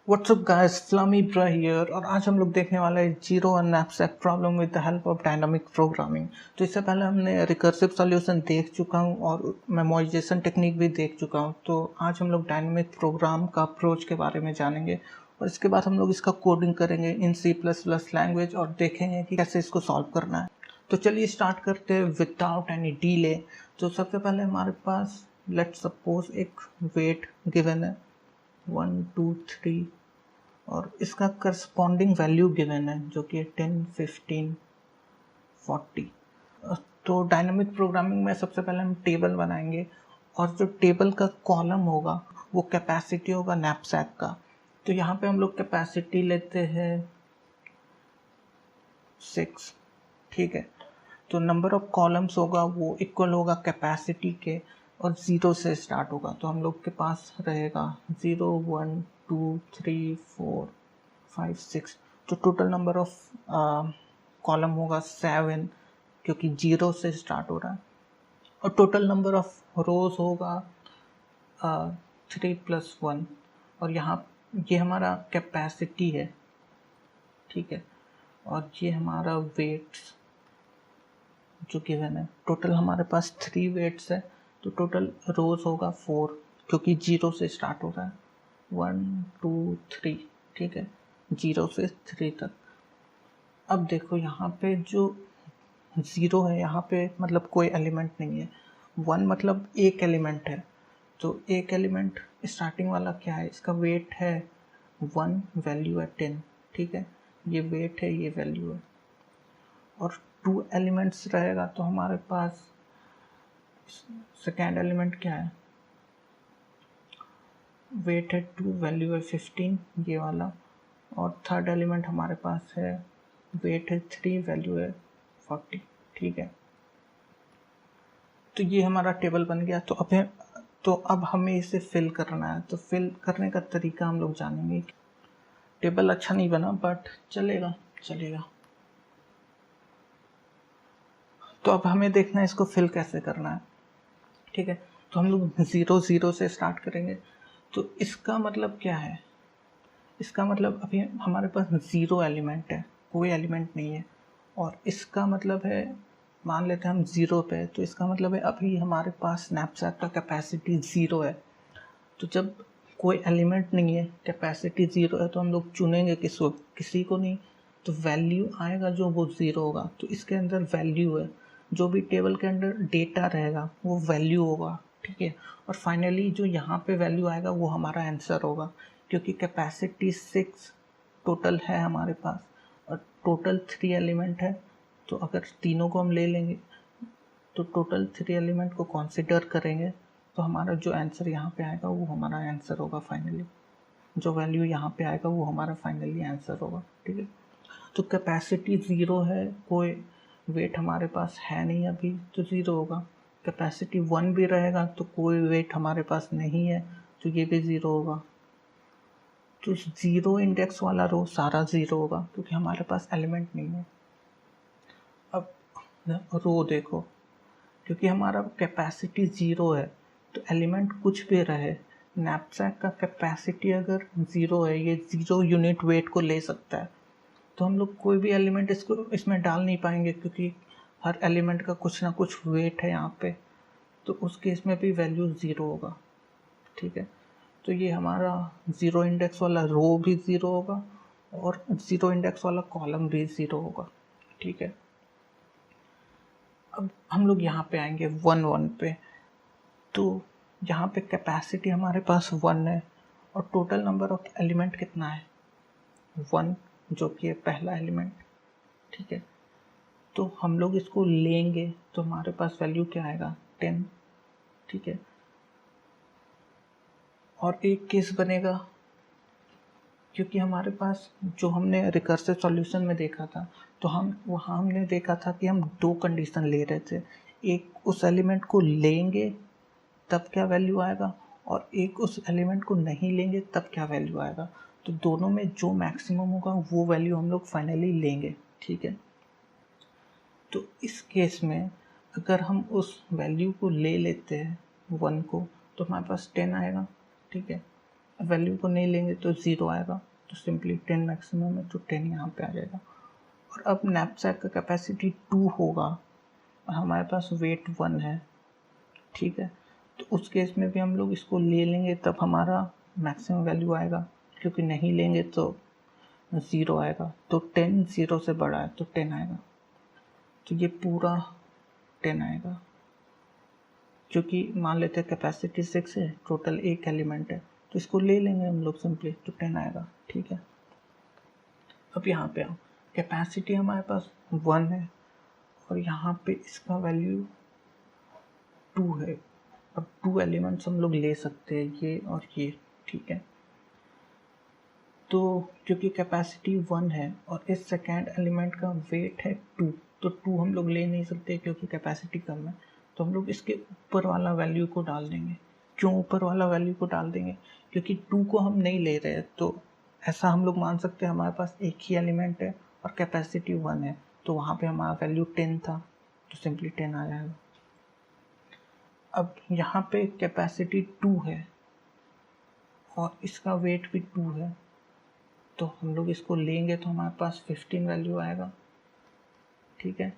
WhatsApp guys, flummy bro here. और आज हम लोग देखने वाले हैं जीरो और knapsack problem with the help of dynamic programming. तो इससे पहले हमने रिकर्सिव सॉल्यूशन देख चुका हूँ और मेमोराइजेशन टेक्निक भी देख चुका हूँ। तो आज हम लोग डायनामिक प्रोग्राम का अप्रोच के बारे में जानेंगे और इसके बाद हम लोग इसका कोडिंग करेंगे इन C++ लैंग्वेज और देखेंगे कि कैसे इसको सॉल्व करना है। तो चलिए स्टार्ट करते हैं विदाउट एनी डिले। तो सबसे पहले हमारे पास लेट्स सपोज एक वेट गिवन है 1 2 3 और इसका करस्पॉन्डिंग वैल्यू गिवन है जो कि 10 15 40। तो डायनामिक प्रोग्रामिंग में सबसे पहले हम टेबल बनाएंगे और जो टेबल का कॉलम होगा वो कैपेसिटी होगा नैपसैक का। तो यहाँ पे हम लोग कैपेसिटी लेते हैं 6, ठीक है। तो नंबर ऑफ कॉलम्स होगा वो इक्वल होगा कैपेसिटी के और 0 से स्टार्ट होगा। तो हम लोग के पास रहेगा 0 1 2 3 4 5 6। तो टोटल नंबर ऑफ कॉलम होगा 7 क्योंकि 0 से स्टार्ट हो रहा है। और टोटल नंबर ऑफ रोज होगा 3 + 1। और यहाँ ये हमारा कैपेसिटी है, ठीक है। और ये हमारा वेट्स जो गिवन है। टोटल हमारे पास 3 वेट्स है तो टोटल रोज होगा 4 क्योंकि 0 से स्टार्ट हो रहा है 1 2 3, ठीक है, 0 से 3 तक। अब देखो यहाँ पे जो 0 है यहाँ पे मतलब कोई एलिमेंट नहीं है। 1 मतलब एक एलिमेंट है। तो एक एलिमेंट स्टार्टिंग वाला क्या है, इसका वेट है 1, वैल्यू है 10, ठीक है। ये वेट है, ये वैल्यू है। और 2 एलिमेंट्स रहेगा तो हमारे पास सेकेंड एलिमेंट क्या है, वेट है 2, वैल्यू है 15, ये वाला। और थर्ड एलिमेंट हमारे पास है वेट है 3, वैल्यू है 40, ठीक है। तो ये हमारा टेबल बन गया। तो अब हमें इसे फिल करना है। तो फिल करने का तरीका हम लोग जानेंगे। टेबल अच्छा नहीं बना बट चलेगा। तो अब हमें देखना है इसको फिल कैसे करना है, ठीक है। तो हम लोग 0 0 से स्टार्ट करेंगे। तो इसका मतलब क्या है, इसका मतलब अभी हमारे पास 0 एलिमेंट है, कोई एलिमेंट नहीं है। और इसका मतलब है, मान लेते हैं हम 0 पे, तो इसका मतलब है अभी हमारे पास स्नैपचैट का कैपेसिटी 0 है। तो जब कोई एलिमेंट नहीं है, कैपेसिटी 0 है, तो हम लोग चुनेंगे किसी को नहीं। तो वैल्यू आएगा जो वो 0 होगा। तो इसके अंदर वैल्यू है, जो भी टेबल के अंदर डेटा रहेगा वो वैल्यू होगा, ठीक है। और फाइनली जो यहाँ पे वैल्यू आएगा वो हमारा आंसर होगा क्योंकि कैपेसिटी 6 टोटल है हमारे पास और टोटल 3 एलिमेंट है। तो अगर तीनों को हम ले लेंगे तो टोटल 3 एलिमेंट को कंसिडर करेंगे तो हमारा जो आंसर यहाँ पे आएगा वो हमारा आंसर होगा फाइनली। जो वैल्यू यहाँ पे आएगा वो हमारा फाइनली आंसर होगा, ठीक है। तो कैपेसिटी 0 है, कोई वेट हमारे पास है नहीं अभी, तो 0 होगा। कैपेसिटी 1 भी रहेगा तो कोई वेट हमारे पास नहीं है तो ये भी 0 होगा। तो 0 इंडेक्स वाला रो सारा 0 होगा क्योंकि हमारे पास एलिमेंट नहीं है। अब रो देखो, क्योंकि हमारा कैपेसिटी 0 है तो एलिमेंट कुछ भी रहे, नैपसैक का कैपेसिटी अगर 0 है, ये 0 यूनिट वेट को ले सकता है। तो हम लोग कोई भी एलिमेंट इसमें डाल नहीं पाएंगे क्योंकि हर एलिमेंट का कुछ ना कुछ वेट है यहाँ पे। तो उस केस में भी वैल्यू 0 होगा, ठीक है। तो ये हमारा 0 इंडेक्स वाला रो भी 0 होगा और 0 इंडेक्स वाला कॉलम भी 0 होगा, ठीक है। अब हम लोग यहाँ पे आएंगे 1 1 पे। तो यहाँ पे कैपेसिटी हमारे पास 1 है और टोटल नंबर ऑफ एलिमेंट कितना है 1, जो कि है पहला एलिमेंट, ठीक है। तो हम लोग इसको लेंगे तो हमारे पास वैल्यू क्या आएगा 10, ठीक है। और एक केस बनेगा क्योंकि हमारे पास जो हमने रिकर्सिव सॉल्यूशन में देखा था, तो हमने देखा था कि हम 2 कंडीशन ले रहे थे। एक उस एलिमेंट को लेंगे तब क्या वैल्यू आएगा और एक उस एलिमेंट को नहीं लेंगे तब क्या वैल्यू आएगा। तो दोनों में जो मैक्सिमम होगा वो वैल्यू हम लोग फाइनली लेंगे, ठीक है। तो इस केस में अगर हम उस वैल्यू को ले लेते हैं 1 को तो हमारे पास 10 आएगा, ठीक है। वैल्यू को नहीं लेंगे तो 0 आएगा, तो सिंपली 10 मैक्सिमम है तो 10 यहाँ पे आ जाएगा। और अब नैपसैक का कैपेसिटी 2 होगा और हमारे पास वेट 1 है, ठीक है, तो उस केस में भी हम लोग इसको ले लेंगे तब हमारा मैक्सिमम वैल्यू आएगा, क्योंकि नहीं लेंगे तो 0 आएगा। तो 10 0 से बड़ा है तो 10 आएगा, तो ये पूरा 10 आएगा। क्योंकि मान लेते हैं कैपेसिटी 6 है, टोटल एक एलिमेंट है, तो इसको ले लेंगे हम लोग सिंपली, तो 10 आएगा, ठीक है। अब यहाँ पे आओ, कैपेसिटी हमारे पास 1 है और यहाँ पे इसका वैल्यू 2 है। अब 2 एलिमेंट्स हम लोग ले सकते हैं, ये और ये, ठीक है। तो क्योंकि कैपेसिटी 1 है और इस सेकेंड एलिमेंट का वेट है 2, तो 2 हम लोग ले नहीं सकते क्योंकि कैपेसिटी कम है, तो हम लोग इसके ऊपर वाला वैल्यू को डाल देंगे। क्यों ऊपर वाला वैल्यू को डाल देंगे? क्योंकि 2 को हम नहीं ले रहे हैं, तो ऐसा हम लोग मान सकते हैं हमारे पास एक ही एलिमेंट है और कैपेसिटी 1 है, तो वहाँ पे हमारा वैल्यू 10 था, तो सिंपली 10 आ जाएगा। अब यहाँ पे कैपेसिटी 2 है और इसका वेट भी 2 है, तो हम लोग इसको लेंगे तो हमारे पास 15 वैल्यू आएगा, ठीक है।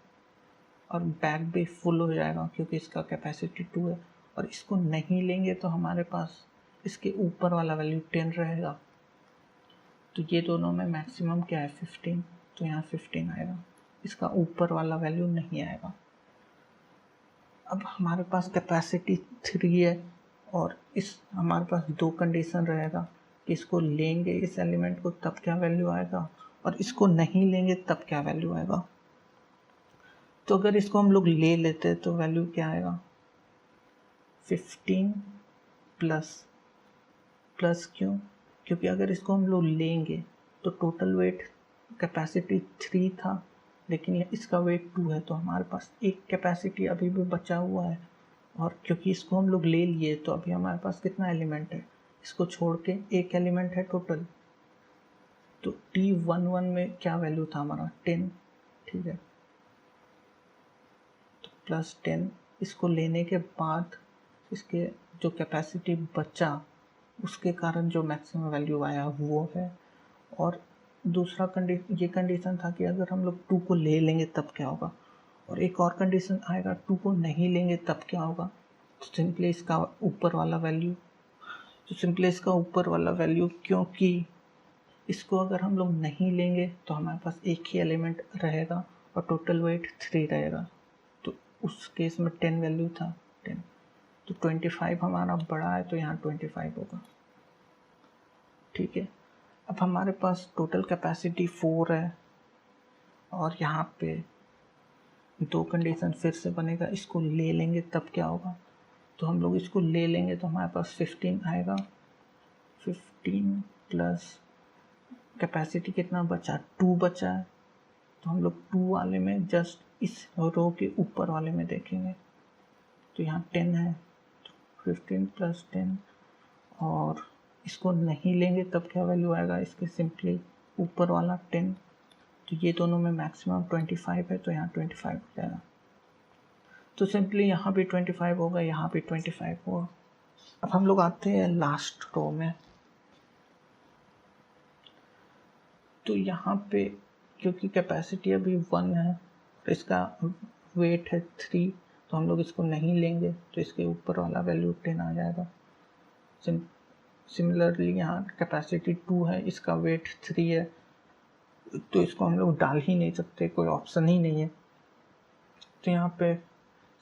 और बैग भी फुल हो जाएगा क्योंकि इसका कैपेसिटी 2 है। और इसको नहीं लेंगे तो हमारे पास इसके ऊपर वाला वैल्यू 10 रहेगा, तो ये दोनों में मैक्सिमम क्या है 15, तो यहाँ 15 आएगा, इसका ऊपर वाला वैल्यू नहीं आएगा। अब हमारे पास कैपेसिटी 3 है और इस हमारे पास 2 कंडीशन रहेगा कि इसको लेंगे इस एलिमेंट को तब क्या वैल्यू आएगा और इसको नहीं लेंगे तब क्या वैल्यू आएगा। तो अगर इसको हम लोग ले लेते हैं तो वैल्यू क्या आएगा 15 प्लस क्यों? क्योंकि अगर इसको हम लोग लेंगे तो टोटल वेट कैपेसिटी 3 था लेकिन इसका वेट 2 है, तो हमारे पास एक कैपेसिटी अभी भी बचा हुआ है। और क्योंकि इसको हम लोग ले लिए तो अभी हमारे पास कितना एलिमेंट है, इसको छोड़ के एक एलिमेंट है टोटल। तो T11 में क्या वैल्यू था हमारा 10, ठीक है, तो प्लस 10 इसको लेने के बाद इसके जो कैपेसिटी बचा उसके कारण जो मैक्सिमम वैल्यू आया वो है। और दूसरा ये कंडीशन था कि अगर हम लोग 2 को ले लेंगे तब क्या होगा, और एक और कंडीशन आएगा 2 को नहीं लेंगे तब क्या होगा। तो सिंपली इसका ऊपर वाला वैल्यू क्योंकि इसको अगर हम लोग नहीं लेंगे तो हमारे पास एक ही एलिमेंट रहेगा और टोटल वेट 3 रहेगा, तो उस केस में 10 वैल्यू था 10, तो 25 हमारा बड़ा है तो यहाँ 25 होगा, ठीक है। अब हमारे पास टोटल कैपेसिटी 4 है और यहाँ पे 2 कंडीशन फिर से बनेगा, इसको ले लेंगे तब क्या होगा। तो हम लोग इसको ले लेंगे तो हमारे पास 15 आएगा, 15 प्लस कैपेसिटी कितना बचा 2 बचा है, तो हम लोग 2 वाले में जस्ट इस रो के ऊपर वाले में देखेंगे तो यहाँ 10 है, तो 15 प्लस 10, और इसको नहीं लेंगे तब क्या वैल्यू आएगा इसके सिंपली ऊपर वाला 10, तो ये दोनों में मैक्सिमम 25 है तो यहाँ 25 हो जाएगा। तो सिंपली यहाँ भी 25 होगा, यहाँ भी 25 होगा। अब हम लोग आते हैं लास्ट रो में, तो यहाँ पे क्योंकि कैपेसिटी अभी 1 है और इसका वेट है 3, तो हम लोग इसको नहीं लेंगे तो इसके ऊपर वाला वैल्यू 10 आ जाएगा। सिमिलरली यहाँ कैपेसिटी 2 है, इसका वेट 3 है, तो इसको हम लोग डाल ही नहीं सकते, कोई ऑप्शन ही नहीं है, तो यहाँ पे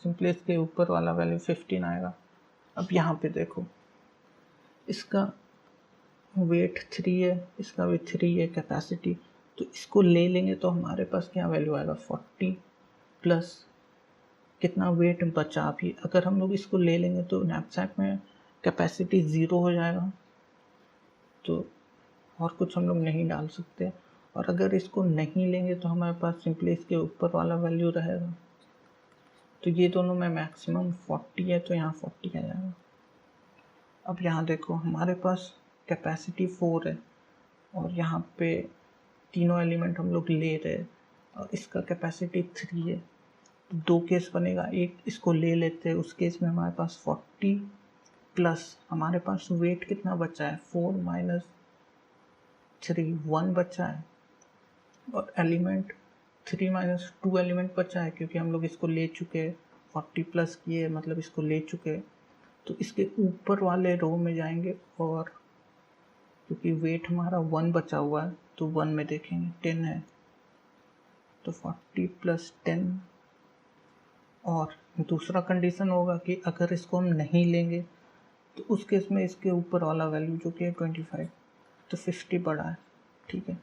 सिंपली इसके ऊपर वाला वैल्यू 15 आएगा। अब यहाँ पे देखो इसका वेट 3 है, इसका भी 3 है कैपेसिटी, तो इसको ले लेंगे तो हमारे पास क्या वैल्यू आएगा 40 प्लस कितना वेट बचा अभी। अगर हम लोग इसको ले लेंगे तो नैपसैक में कैपेसिटी 0 हो जाएगा, तो और कुछ हम लोग नहीं डाल सकते। और अगर इसको नहीं लेंगे तो हमारे पास सिंपली इसके ऊपर वाला वैल्यू रहेगा, तो ये दोनों में मैक्सिमम 40 है तो यहाँ 40 आ जाएगा। अब यहाँ देखो हमारे पास कैपेसिटी 4 है और यहाँ पे तीनों एलिमेंट हम लोग ले रहे हैं और इसका कैपेसिटी 3 है, तो 2 केस बनेगा, एक इसको ले लेते हैं, उस केस में हमारे पास 40 प्लस हमारे पास वेट कितना बचा है, 4 माइनस 3 1 बचा है, और एलिमेंट 3 माइनस 2 एलिमेंट बचा है क्योंकि हम लोग इसको ले चुके, 40 प्लस किए मतलब इसको ले चुके। तो इसके ऊपर वाले रो में जाएंगे और क्योंकि वेट हमारा 1 बचा हुआ है तो 1 में देखेंगे 10 है तो 40 प्लस 10। और दूसरा कंडीशन होगा कि अगर इसको हम नहीं लेंगे तो उस केस में इसके ऊपर वाला वैल्यू जो कि है 25 तो 50 बड़ा है, ठीक है।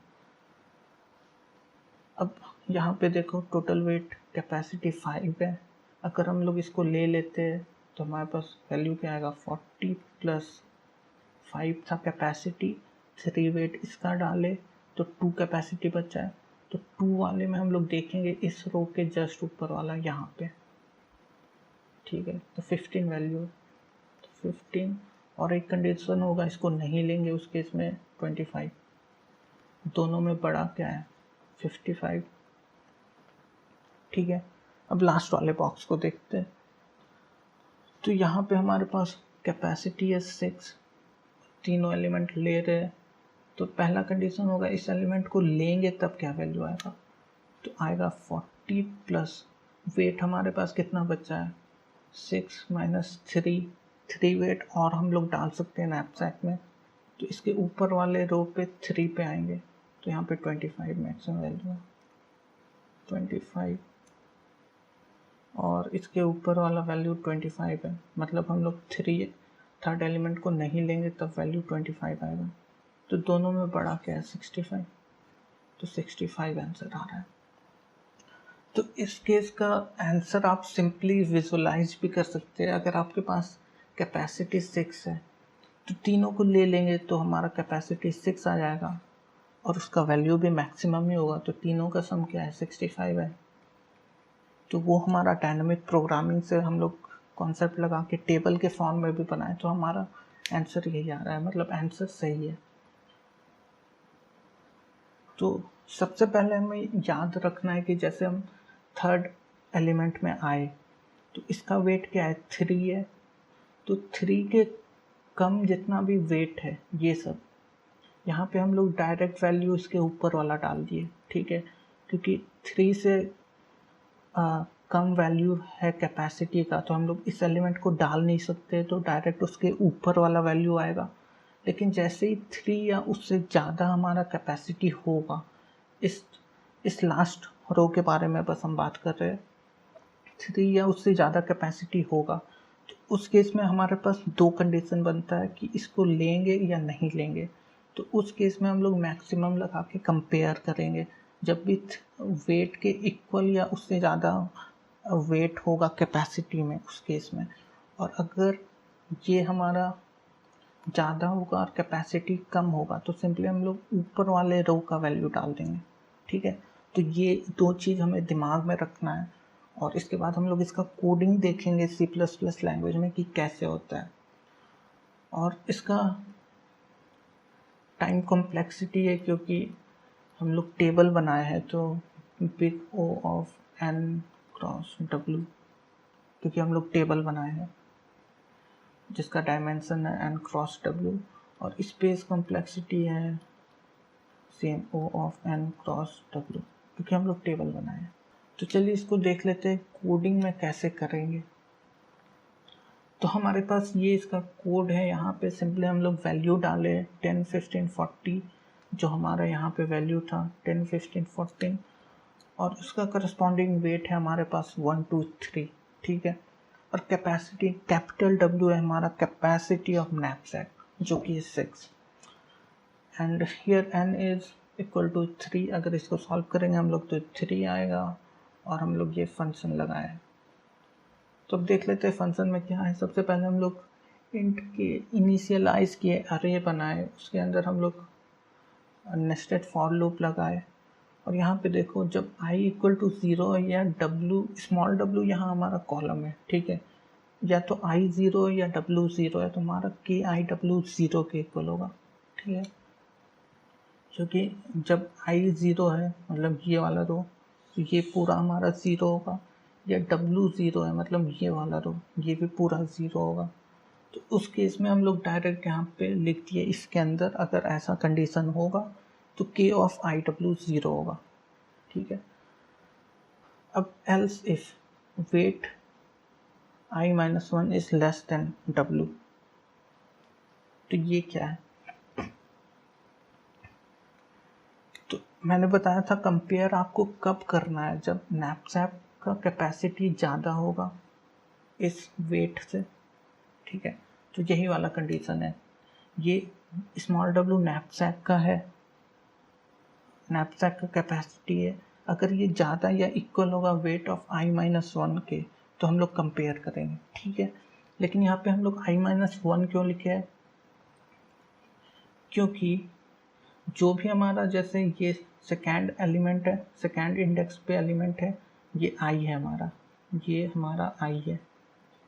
अब यहाँ पे देखो टोटल वेट कैपेसिटी 5 है, अगर हम लोग इसको ले लेते हैं तो हमारे पास वैल्यू क्या आएगा, 40 प्लस 5 था कैपेसिटी, 3 वेट इसका डाले तो 2 कैपेसिटी बचा है। तो 2 वाले में हम लोग देखेंगे इस रो के जस्ट ऊपर वाला यहाँ पे, ठीक है। तो 15 वैल्यू, तो 15 और एक कंडीशन होगा इसको नहीं लेंगे उस केस में 25, दोनों में बड़ा क्या है 55, ठीक है। अब लास्ट वाले बॉक्स को देखते हैं। तो यहाँ पे हमारे पास कैपेसिटी है 6, तीनों एलिमेंट ले रहे हैं, तो पहला कंडीशन होगा इस एलिमेंट को लेंगे तब क्या वैल्यू आएगा, तो आएगा 40 प्लस वेट हमारे पास कितना बचा है 6 माइनस 3 वेट और हम लोग डाल सकते हैं नैपसैक में, तो इसके ऊपर वाले रो पे 3 पे आएंगे तो यहाँ पे 25 मैक्सिमम वैल्यू है 25 और इसके ऊपर वाला वैल्यू 25 है, मतलब हम लोग थर्ड एलिमेंट को नहीं लेंगे तब वैल्यू 25 आएगा। तो दोनों में बड़ा क्या है 65, तो 65 आंसर आ रहा है। तो इस केस का आंसर आप सिंपली विजुलाइज भी कर सकते हैं। अगर आपके पास कैपेसिटी 6 है तो तीनों को ले लेंगे तो हमारा कैपेसिटी 6 आ जाएगा और उसका वैल्यू भी मैक्सिमम ही होगा, तो तीनों का सम क्या है 65 है। तो वो हमारा डायनामिक प्रोग्रामिंग से हम लोग कॉन्सेप्ट लगा के टेबल के फॉर्म में भी बनाए, तो हमारा आंसर यही आ रहा है, मतलब आंसर सही है। तो सबसे पहले हमें याद रखना है कि जैसे हम थर्ड एलिमेंट में आए तो इसका वेट क्या है 3 है, तो 3 के कम जितना भी वेट है ये सब यहाँ पे हम लोग डायरेक्ट वैल्यू इसके ऊपर वाला डाल दिए, ठीक है, क्योंकि 3 से कम वैल्यू है कैपेसिटी का तो हम लोग इस एलिमेंट को डाल नहीं सकते, तो डायरेक्ट उसके ऊपर वाला वैल्यू आएगा। लेकिन जैसे ही 3 या उससे ज़्यादा हमारा कैपेसिटी होगा, इस लास्ट रो के बारे में बस हम बात कर रहे हैं, 3 या उससे ज़्यादा कैपेसिटी होगा तो उस केस में हमारे पास 2 कंडीशन बनता है कि इसको लेंगे या नहीं लेंगे। तो उस केस में हम लोग मैक्सिमम लगा के कंपेयर करेंगे, जब भी वेट के इक्वल या उससे ज़्यादा वेट होगा कैपेसिटी में उस केस में, और अगर ये हमारा ज़्यादा होगा और कैपेसिटी कम होगा तो सिंपली हम लोग ऊपर वाले रो का वैल्यू डाल देंगे, ठीक है। तो ये 2 चीज़ हमें दिमाग में रखना है और इसके बाद हम लोग इसका कोडिंग देखेंगे C++ लैंग्वेज में कि कैसे होता है। और इसका टाइम कॉम्प्लेक्सिटी है क्योंकि हम लोग टेबल बनाए हैं, तो big O of n cross W, क्योंकि हम लोग टेबल बनाए हैं जिसका डायमेंशन है n क्रॉस W, और स्पेस कॉम्प्लेक्सिटी है same O of n cross W, क्योंकि हम लोग टेबल बनाए हैं। तो चलिए इसको देख लेते हैं कोडिंग में कैसे करेंगे। तो हमारे पास ये इसका कोड है, यहाँ पे सिंपली हम लोग वैल्यू डाले 10, 15, 40, जो हमारा यहाँ पे वैल्यू था 10, 15, 14, और उसका करस्पॉन्डिंग वेट है हमारे पास 1, 2, 3, ठीक है। और कैपेसिटी कैपिटल W है हमारा कैपेसिटी ऑफ नैपसैक जो कि 6, and here n is equal to 3। अगर इसको सॉल्व करेंगे हम लोग तो 3 आएगा और हम लोग ये फंक्शन लगाए। तो अब देख लेते हैं फंक्शन में क्या है। सबसे पहले हम लोग इंट के इनिशियलाइज किए अरे बनाए, उसके अंदर हम लोग नेस्टेड फॉर लूप लगाए, और यहाँ पे देखो जब i इक्वल टू 0 या w स्मॉल w यहाँ हमारा कॉलम है, ठीक है, या तो i 0 या w 0 है तो हमारा k i w 0 के इक्वल होगा, ठीक है। क्योंकि जब i 0 है मतलब ये वाला रो तो ये पूरा हमारा 0 होगा, या W 0 है मतलब ये वाला रो ये भी पूरा 0 होगा। तो उस केस में हम लोग डायरेक्ट यहाँ पे लिख दिए इसके अंदर, अगर ऐसा कंडीशन होगा तो k ऑफ आई डब्ल्यू 0 होगा, ठीक है। अब else if wait i-1 is less than w, तो ये क्या है? तो मैंने बताया था कंपेयर आपको कब करना है, जब नैपसैक का कैपेसिटी ज़्यादा होगा इस वेट से, ठीक है। तो यही वाला कंडीशन है, ये स्मॉल w नैपसैक का है, नैपसैक का कैपेसिटी है, अगर ये ज़्यादा या इक्वल होगा वेट ऑफ i-1 के तो हम लोग कंपेयर करेंगे, ठीक है। लेकिन यहाँ पे हम लोग i-1 क्यों लिखे हैं? क्योंकि जो भी हमारा, जैसे ये सेकेंड एलिमेंट है, सेकेंड इंडेक्स पे एलिमेंट है, ये i है हमारा, ये हमारा i है,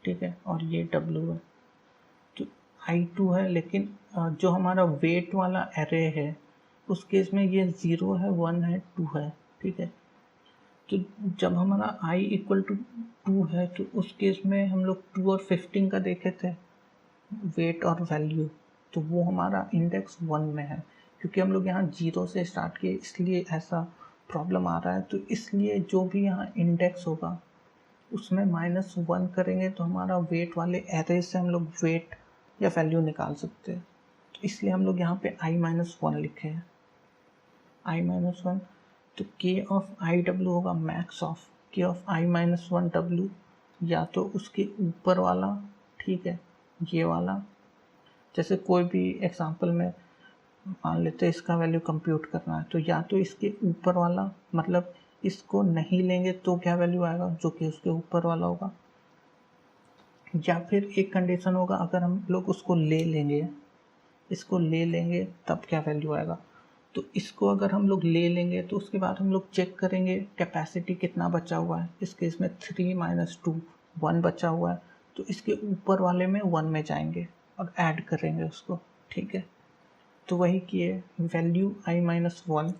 ठीक है, और ये w है, तो i2 है। लेकिन जो हमारा वेट वाला एरे है उस केस में ये 0 है, 1 है, 2 है, ठीक है। तो जब हमारा i इक्वल टू 2 है तो उस केस में हम लोग 2 और 15 का देखे थे वेट और वैल्यू, तो वो हमारा इंडेक्स 1 में है, क्योंकि हम लोग यहाँ 0 से स्टार्ट किए इसलिए ऐसा प्रॉब्लम आ रहा है। तो इसलिए जो भी यहाँ इंडेक्स होगा उसमें -1 करेंगे तो हमारा वेट वाले एरे से हम लोग वेट या वैल्यू निकाल सकते हैं। तो इसलिए हम लोग यहाँ पे i-1 लिखे हैं, i-1। तो k ऑफ आई डब्ल्यू होगा max of k of i-1 w, या तो उसके ऊपर वाला, ठीक है, ये वाला। जैसे कोई भी एग्जांपल में मान लेते हैं इसका वैल्यू कंप्यूट करना है, तो या तो इसके ऊपर वाला, मतलब इसको नहीं लेंगे तो क्या वैल्यू आएगा, जो कि उसके ऊपर वाला होगा, या फिर एक कंडीशन होगा अगर हम लोग उसको ले लेंगे, इसको ले लेंगे तब क्या वैल्यू आएगा। तो इसको अगर हम लोग ले लेंगे तो उसके बाद हम लोग चेक करेंगे कैपेसिटी कितना बचा हुआ है, इस केस में 3 - 2 1 बचा हुआ है, तो इसके ऊपर वाले में 1 में जाएंगे और ऐड करेंगे उसको, ठीक है। तो वही किए वैल्यू i-1,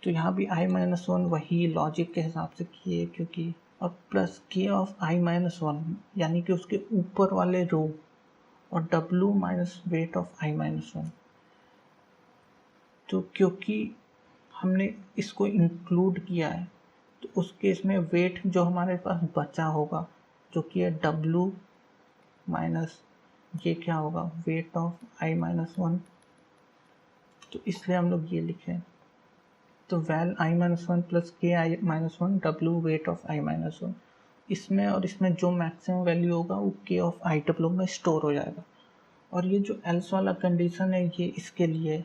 तो यहाँ भी i-1 वही लॉजिक के हिसाब से किए, क्योंकि अब प्लस k ऑफ i-1 यानी कि उसके ऊपर वाले रो, और w minus weight of i-1। तो क्योंकि हमने इसको इंक्लूड किया है तो उस केस में वेट जो हमारे पास बचा होगा, जो कि है w माइनस ये क्या होगा, वेट ऑफ i-1, तो इसलिए हम लोग ये लिखें। तो val i-1 plus k i-1 w weight of i-1, इसमें और इसमें जो मैक्सिमम वैल्यू होगा वो k ऑफ आई डब्ल्यू में स्टोर हो जाएगा। और ये जो एल्स वाला कंडीशन है ये इसके लिए,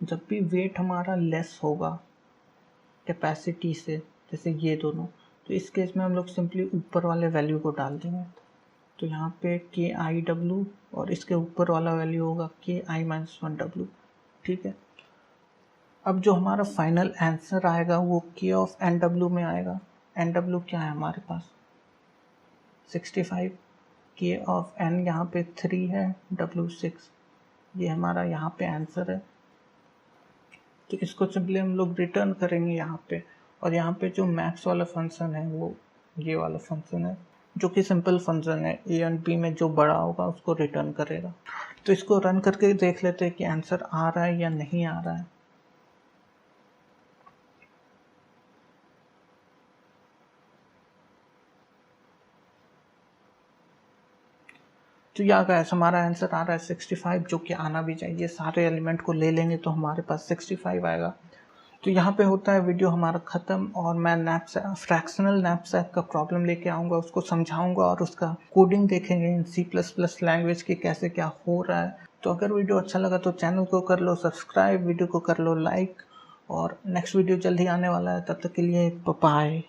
जब भी वेट हमारा लेस होगा कैपेसिटी से, जैसे ये दोनों, तो इस केस में हम लोग सिंपली ऊपर वाले वैल्यू को डाल देंगे। तो यहाँ पे k आई डब्ल्यू और इसके ऊपर वाला वैल्यू होगा k i-1 w, ठीक है। अब जो हमारा फाइनल आंसर आएगा वो k ऑफ nw में आएगा। nw क्या है हमारे पास 65, k ऑफ n यहाँ पे 3 है, w 6, ये हमारा यहाँ पे आंसर है। तो इसको सिंपली हम लोग रिटर्न करेंगे यहाँ पे, और यहाँ पे जो मैक्स वाला फंक्शन है वो ये वाला फंक्शन है, जो कि सिंपल फंक्शन है, a एंड b में जो बड़ा होगा उसको रिटर्न करेगा। तो इसको रन करके देख लेते हैं कि आंसर आ रहा है या नहीं आ रहा है। तो यहाँ गाइस हमारा आंसर आ रहा है 65, जो कि आना भी चाहिए। सारे एलिमेंट को ले लेंगे तो हमारे पास 65 आएगा। तो यहाँ पे होता है वीडियो हमारा ख़त्म, और मैं फ्रैक्शनल नैपसैक का प्रॉब्लम लेके आऊँगा, उसको समझाऊँगा और उसका कोडिंग देखेंगे इन C++ लैंग्वेज की कैसे क्या हो रहा है। तो अगर वीडियो अच्छा लगा तो चैनल को कर लो सब्सक्राइब, वीडियो को कर लो लाइक, और नेक्स्ट वीडियो जल्दी आने वाला है। तब तक के लिए बाय।